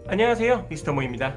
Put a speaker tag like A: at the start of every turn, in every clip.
A: 안녕하세요, 미스터 모입니다.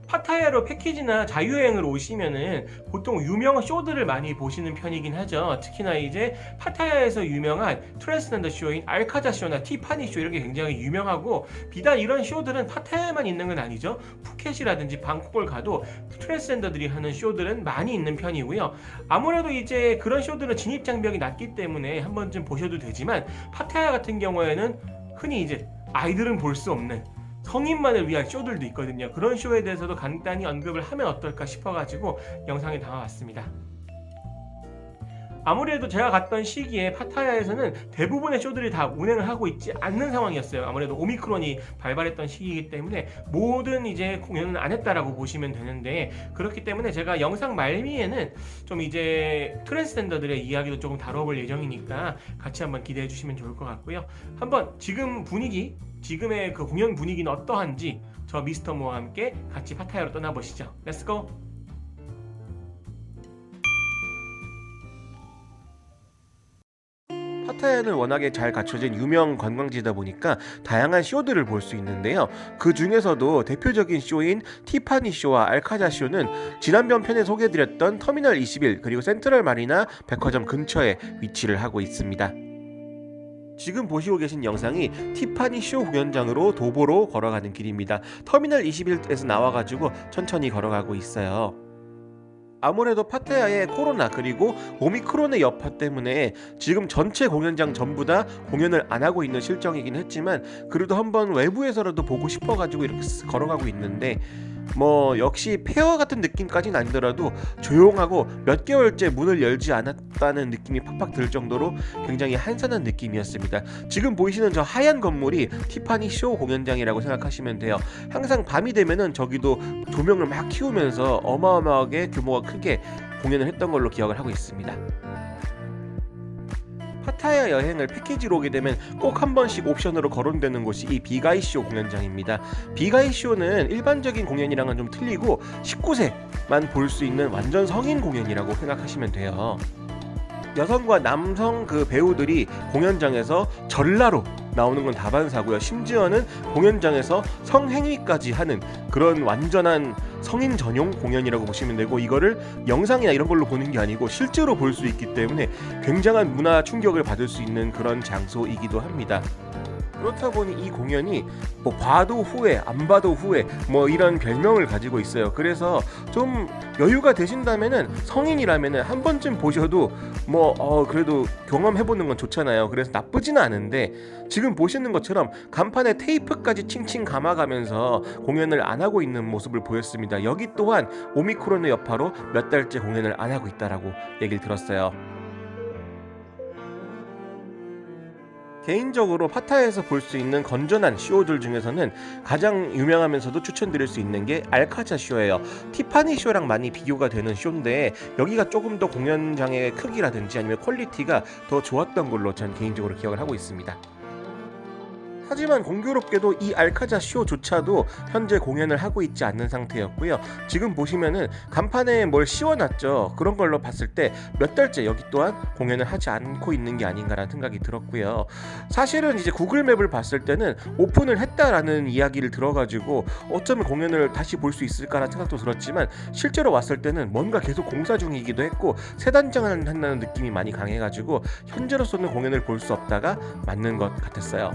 A: 파타야로 패키지나 자유여행을 오시면은 보통 유명한 쇼들을 많이 보시는 편이긴 하죠. 특히나 이제 파타야에서 유명한 트랜스젠더 쇼인 알카자 쇼나 티파니 쇼, 이렇게 굉장히 유명하고, 비단 이런 쇼들은 파타야에만 있는 건 아니죠. 푸켓이라든지 방콕을 가도 트랜스젠더들이 하는 쇼들은 많이 있는 편이고요. 아무래도 이제 그런 쇼들은 진입 장벽이 낮기 때문에 한 번쯤 보셔도 되지만, 파타야 같은 경우에는 흔히 이제 아이들은 볼 수 없는 성인만을 위한 쇼들도 있거든요. 그런 쇼에 대해서도 간단히 언급을 하면 어떨까 싶어가지고 영상에 담아봤습니다. 아무래도 제가 갔던 시기에 파타야에서는 대부분의 쇼들이 다 운행을 하고 있지 않는 상황이었어요. 아무래도 오미크론이 발발했던 시기이기 때문에 모든 이제 공연은 안 했다라고 보시면 되는데, 그렇기 때문에 제가 영상 말미에는 좀 이제 트랜스젠더들의 이야기도 조금 다뤄볼 예정이니까 같이 한번 기대해 주시면 좋을 것 같고요. 한번 지금의 그 공연 분위기는 어떠한지 저 미스터 모와 함께 같이 파타야로 떠나보시죠. 렛츠고!
B: 파타야는 워낙에 잘 갖춰진 유명 관광지다 보니까 다양한 쇼들을 볼 수 있는데요. 그 중에서도 대표적인 쇼인 티파니 쇼와 알카자 쇼는 지난번 편에 소개해드렸던 터미널 21 그리고 센트럴 마리나 백화점 근처에 위치를 하고 있습니다. 지금 보시고 계신 영상이 티파니 쇼 공연장으로 도보로 걸어가는 길입니다. 터미널 21에서 나와가지고 천천히 걸어가고 있어요. 아무래도 파타야의 코로나 그리고 오미크론의 여파 때문에 지금 전체 공연장 전부 다 공연을 안 하고 있는 실정이긴 했지만, 그래도 한번 외부에서라도 보고 싶어가지고 이렇게 걸어가고 있는데, 역시 폐허 같은 느낌까지는 아니더라도 조용하고 몇 개월째 문을 열지 않았다는 느낌이 팍팍 들 정도로 굉장히 한산한 느낌이었습니다. 지금 보이시는 저 하얀 건물이 티파니 쇼 공연장이라고 생각하시면 돼요. 항상 밤이 되면은 저기도 조명을 막 키우면서 어마어마하게 규모가 크게 공연을 했던 걸로 기억을 하고 있습니다. 파타야 여행을 패키지로 오게 되면 꼭 한 번씩 옵션으로 거론되는 곳이 이 비가이쇼 공연장입니다. 비가이쇼는 일반적인 공연이랑은 좀 틀리고 19세만 볼 수 있는 완전 성인 공연이라고 생각하시면 돼요. 여성과 남성 그 배우들이 공연장에서 전라로 나오는 건 다반사고요. 심지어는 공연장에서 성행위까지 하는 그런 완전한 성인 전용 공연이라고 보시면 되고, 이거를 영상이나 이런 걸로 보는 게 아니고 실제로 볼 수 있기 때문에 굉장한 문화 충격을 받을 수 있는 그런 장소이기도 합니다. 그렇다 보니 이 공연이 봐도 후회, 안 봐도 후회 이런 별명을 가지고 있어요. 그래서 좀 여유가 되신다면은, 성인이라면은 한 번쯤 보셔도 그래도 경험해보는 건 좋잖아요. 그래서 나쁘지는 않은데, 지금 보시는 것처럼 간판에 테이프까지 칭칭 감아가면서 공연을 안 하고 있는 모습을 보였습니다. 여기 또한 오미크론의 여파로 몇 달째 공연을 안 하고 있다라고 얘기를 들었어요. 개인적으로 파타야에서 볼 수 있는 건전한 쇼들 중에서는 가장 유명하면서도 추천드릴 수 있는 게 알카자 쇼예요. 티파니 쇼랑 많이 비교가 되는 쇼인데, 여기가 조금 더 공연장의 크기라든지 아니면 퀄리티가 더 좋았던 걸로 전 개인적으로 기억을 하고 있습니다. 하지만 공교롭게도 이 알카자 쇼조차도 현재 공연을 하고 있지 않는 상태였고요. 지금 보시면은 간판에 뭘 씌워놨죠. 그런 걸로 봤을 때 몇 달째 여기 또한 공연을 하지 않고 있는 게 아닌가라는 생각이 들었고요. 사실은 이제 구글맵을 봤을 때는 오픈을 했다라는 이야기를 들어가지고 어쩌면 공연을 다시 볼 수 있을까라는 생각도 들었지만, 실제로 왔을 때는 뭔가 계속 공사 중이기도 했고 세단장을 한다는 느낌이 많이 강해가지고 현재로서는 공연을 볼 수 없다가 맞는 것 같았어요.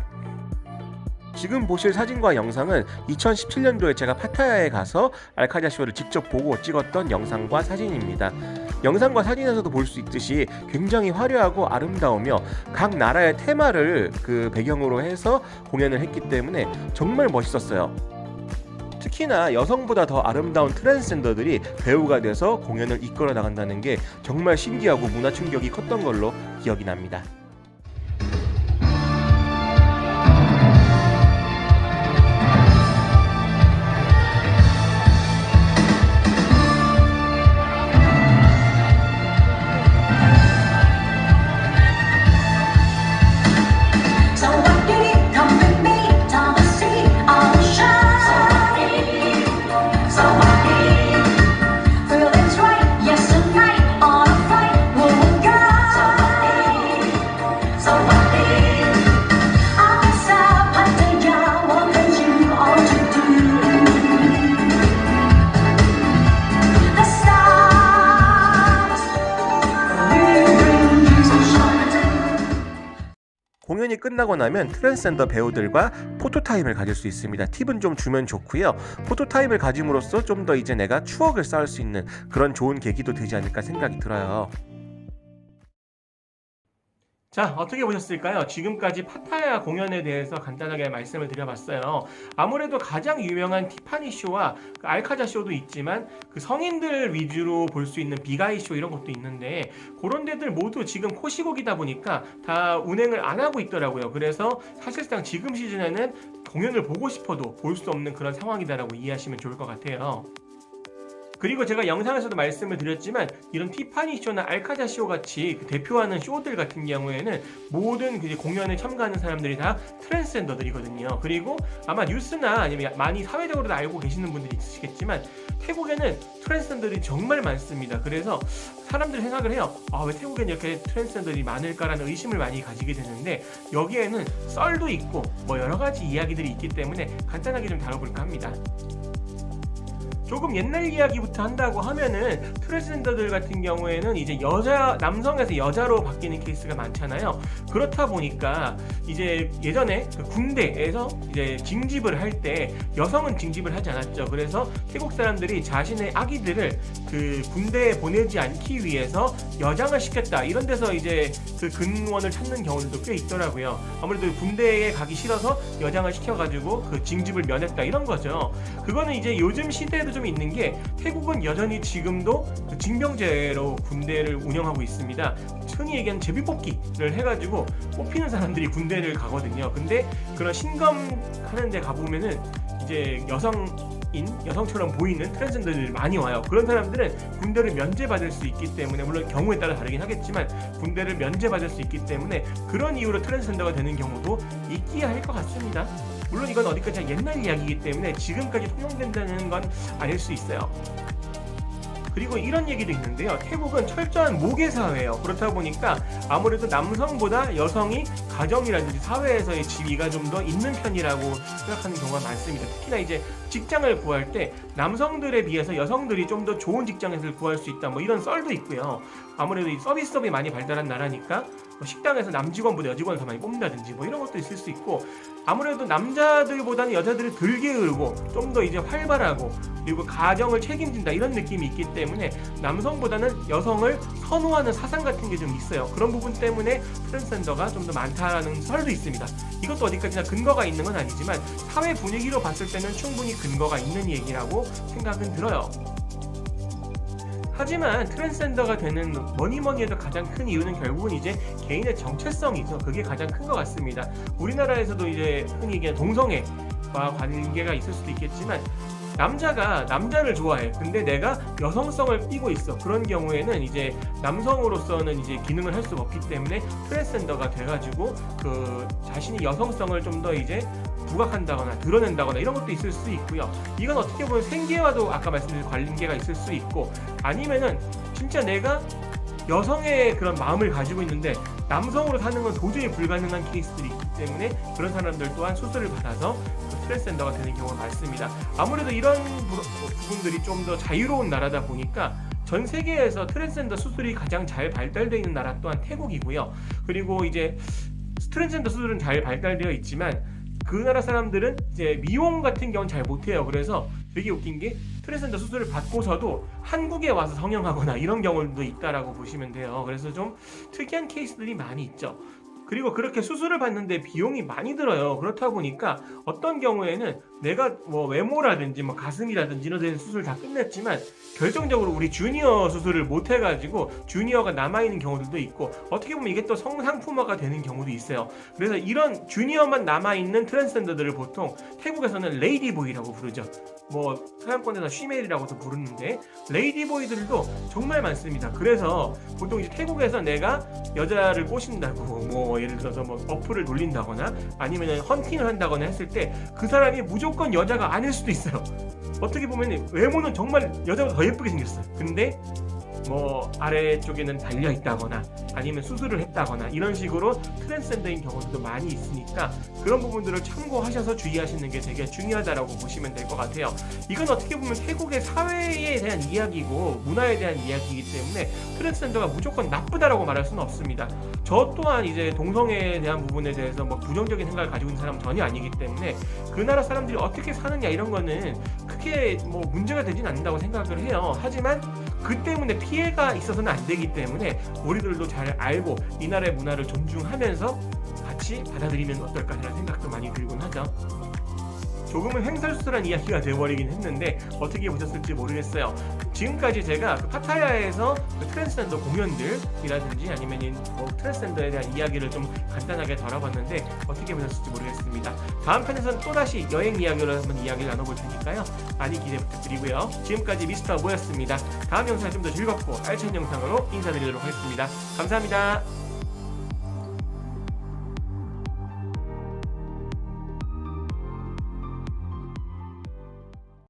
B: 지금 보실 사진과 영상은 2017년도에 제가 파타야에 가서 알카자 쇼를 직접 보고 찍었던 영상과 사진입니다. 영상과 사진에서도 볼 수 있듯이 굉장히 화려하고 아름다우며 각 나라의 테마를 그 배경으로 해서 공연을 했기 때문에 정말 멋있었어요. 특히나 여성보다 더 아름다운 트랜스젠더들이 배우가 돼서 공연을 이끌어 나간다는 게 정말 신기하고 문화 충격이 컸던 걸로 기억이 납니다. 촬영이 끝나고 나면 트랜스젠더 배우들과 포토타임을 가질 수 있습니다. 팁은 좀 주면 좋고요. 포토타임을 가짐으로써 좀 더 이제 내가 추억을 쌓을 수 있는 그런 좋은 계기도 되지 않을까 생각이 들어요.
A: 자, 어떻게 보셨을까요? 지금까지 파타야 공연에 대해서 간단하게 말씀을 드려봤어요. 아무래도 가장 유명한 티파니 쇼와 그 알카자 쇼도 있지만 그 성인들 위주로 볼 수 있는 비가이 쇼 이런 것도 있는데 그런 데들 모두 지금 코시국이다 보니까 다 운행을 안 하고 있더라고요. 그래서 사실상 지금 시즌에는 공연을 보고 싶어도 볼 수 없는 그런 상황이다라고 이해하시면 좋을 것 같아요. 그리고 제가 영상에서도 말씀을 드렸지만 이런 티파니 쇼나 알카자 쇼 같이 대표하는 쇼들 같은 경우에는 모든 공연에 참가하는 사람들이 다 트랜스젠더들이거든요. 그리고 아마 뉴스나 아니면 많이 사회적으로도 알고 계시는 분들이 있으시겠지만 태국에는 트랜스젠더들이 정말 많습니다. 그래서 사람들이 생각을 해요. 왜 태국에는 이렇게 트랜스젠더들이 많을까라는 의심을 많이 가지게 되는데 여기에는 썰도 있고 뭐 여러 가지 이야기들이 있기 때문에 간단하게 좀 다뤄볼까 합니다. 조금 옛날 이야기부터 한다고 하면은 트랜스젠더들 같은 경우에는 이제 남성에서 여자로 바뀌는 케이스가 많잖아요. 그렇다 보니까 이제 예전에 그 군대에서 이제 징집을 할 때 여성은 징집을 하지 않았죠. 그래서 태국 사람들이 자신의 아기들을 그 군대에 보내지 않기 위해서 여장을 시켰다. 이런 데서 이제 그 근원을 찾는 경우들도 꽤 있더라고요. 아무래도 군대에 가기 싫어서 여장을 시켜가지고 그 징집을 면했다. 이런 거죠. 그거는 이제 요즘 시대에도 좀 있는 게 태국은 여전히 지금도 그 징병제로 군대를 운영하고 있습니다. 흔히 얘기하는 제비뽑기를 해가지고 뽑히는 사람들이 군대를 가거든요. 근데 그런 신검하는 데 가보면은 이제 여성처럼 보이는 트랜스젠더들이 많이 와요. 그런 사람들은 군대를 면제받을 수 있기 때문에, 물론 경우에 따라 다르긴 하겠지만 군대를 면제받을 수 있기 때문에 그런 이유로 트랜스젠더가 되는 경우도 있기야 할 것 같습니다. 물론 이건 어디까지나 옛날 이야기이기 때문에 지금까지 통용된다는 건 아닐 수 있어요. 그리고 이런 얘기도 있는데요. 태국은 철저한 모계 사회예요. 그렇다 보니까 아무래도 남성보다 여성이 가정이라든지 사회에서의 지위가 좀 더 있는 편이라고 생각하는 경우가 많습니다. 특히나 이제 직장을 구할 때 남성들에 비해서 여성들이 좀 더 좋은 직장에서 구할 수 있다. 뭐 이런 썰도 있고요. 아무래도 이 서비스업이 많이 발달한 나라니까 식당에서 남직원보다 여직원을 더 많이 뽑는다든지 뭐 이런 것도 있을 수 있고, 아무래도 남자들보다는 여자들을 덜 게으르고 좀 더 이제 활발하고 그리고 가정을 책임진다 이런 느낌이 있기 때문에 남성보다는 여성을 선호하는 사상 같은 게 좀 있어요. 그런 부분 때문에 트랜스젠더가 좀 더 많다라는 설도 있습니다. 이것도 어디까지나 근거가 있는 건 아니지만 사회 분위기로 봤을 때는 충분히 근거가 있는 얘기라고 생각은 들어요. 하지만 트랜스젠더가 되는 뭐니 해도 가장 큰 이유는 결국은 이제 개인의 정체성이죠. 그게 가장 큰 것 같습니다. 우리나라에서도 이제 흔히 얘기하는 동성애와 관계가 있을 수도 있겠지만 남자가 남자를 좋아해. 근데 내가 여성성을 띠고 있어. 그런 경우에는 이제 남성으로서는 이제 기능을 할 수가 없기 때문에 트랜스젠더가 돼가지고 그 자신이 여성성을 좀 더 이제 부각한다거나 드러낸다거나 이런 것도 있을 수 있고요. 이건 어떻게 보면 생계와도 아까 말씀드린 관계가 있을 수 있고, 아니면은 진짜 내가 여성의 그런 마음을 가지고 있는데 남성으로 사는 건 도저히 불가능한 케이스들이 있기 때문에 그런 사람들 또한 수술을 받아서 트랜스젠더가 되는 경우가 많습니다. 아무래도 이런 부분들이 좀 더 자유로운 나라다 보니까 전 세계에서 트랜스젠더 수술이 가장 잘 발달되어 있는 나라 또한 태국이고요. 그리고 이제 트랜스젠더 수술은 잘 발달되어 있지만 그 나라 사람들은 이제 미용 같은 경우는 잘 못해요. 그래서 되게 웃긴 게 트랜스젠더 수술을 받고서도 한국에 와서 성형하거나 이런 경우도 있다라고 보시면 돼요. 그래서 좀 특이한 케이스들이 많이 있죠. 그리고 그렇게 수술을 받는데 비용이 많이 들어요. 그렇다 보니까 어떤 경우에는 내가 뭐 외모라든지 뭐 가슴이라든지 이런 데는 수술 다 끝냈지만 결정적으로 우리 주니어 수술을 못 해가지고 주니어가 남아있는 경우들도 있고, 어떻게 보면 이게 또 성상품화가 되는 경우도 있어요. 그래서 이런 주니어만 남아있는 트랜스젠더들을 보통 태국에서는 레이디보이라고 부르죠. 뭐 서양권에서 쉬메일이라고도 부르는데 레이디보이들도 정말 많습니다. 그래서 보통 이제 태국에서 내가 여자를 꼬신다고 뭐 예를 들어서 뭐 어플을 돌린다거나 아니면 헌팅을 한다거나 했을 때 그 사람이 무조건 여자가 아닐 수도 있어요. 어떻게 보면 외모는 정말 여자보다 더 예쁘게 생겼어요. 근데 뭐 아래쪽에는 달려 있다거나 아니면 수술을 했다거나 이런 식으로 트랜스젠더인 경우도 많이 있으니까 그런 부분들을 참고하셔서 주의하시는 게 되게 중요하다라고 보시면 될 것 같아요. 이건 어떻게 보면 태국의 사회에 대한 이야기고 문화에 대한 이야기이기 때문에 트랜스젠더가 무조건 나쁘다라고 말할 수는 없습니다. 저 또한 이제 동성애에 대한 부분에 대해서 뭐 부정적인 생각을 가지고 있는 사람은 전혀 아니기 때문에 그 나라 사람들이 어떻게 사느냐 이런 거는 크게 뭐 문제가 되진 않는다고 생각을 해요. 하지만 그 때문에 피해가 있어서는 안 되기 때문에 우리들도 잘 알고 이 나라의 문화를 존중하면서 같이 받아들이면 어떨까라는 생각도 많이 들곤 하죠. 조금은 횡설수설한 이야기가 되어버리긴 했는데 어떻게 보셨을지 모르겠어요. 지금까지 제가 그 파타야에서 그 트랜스젠더 공연들이라든지 아니면 뭐 트랜스젠더에 대한 이야기를 좀 간단하게 다뤄봤는데 어떻게 보셨을지 모르겠습니다. 다음 편에서는 또다시 여행 이야기를 한번 이야기를 나눠볼 테니까요. 많이 기대 부탁드리고요. 지금까지 미스터 모였습니다. 다음 영상에 좀 더 즐겁고 알찬 영상으로 인사드리도록 하겠습니다. 감사합니다.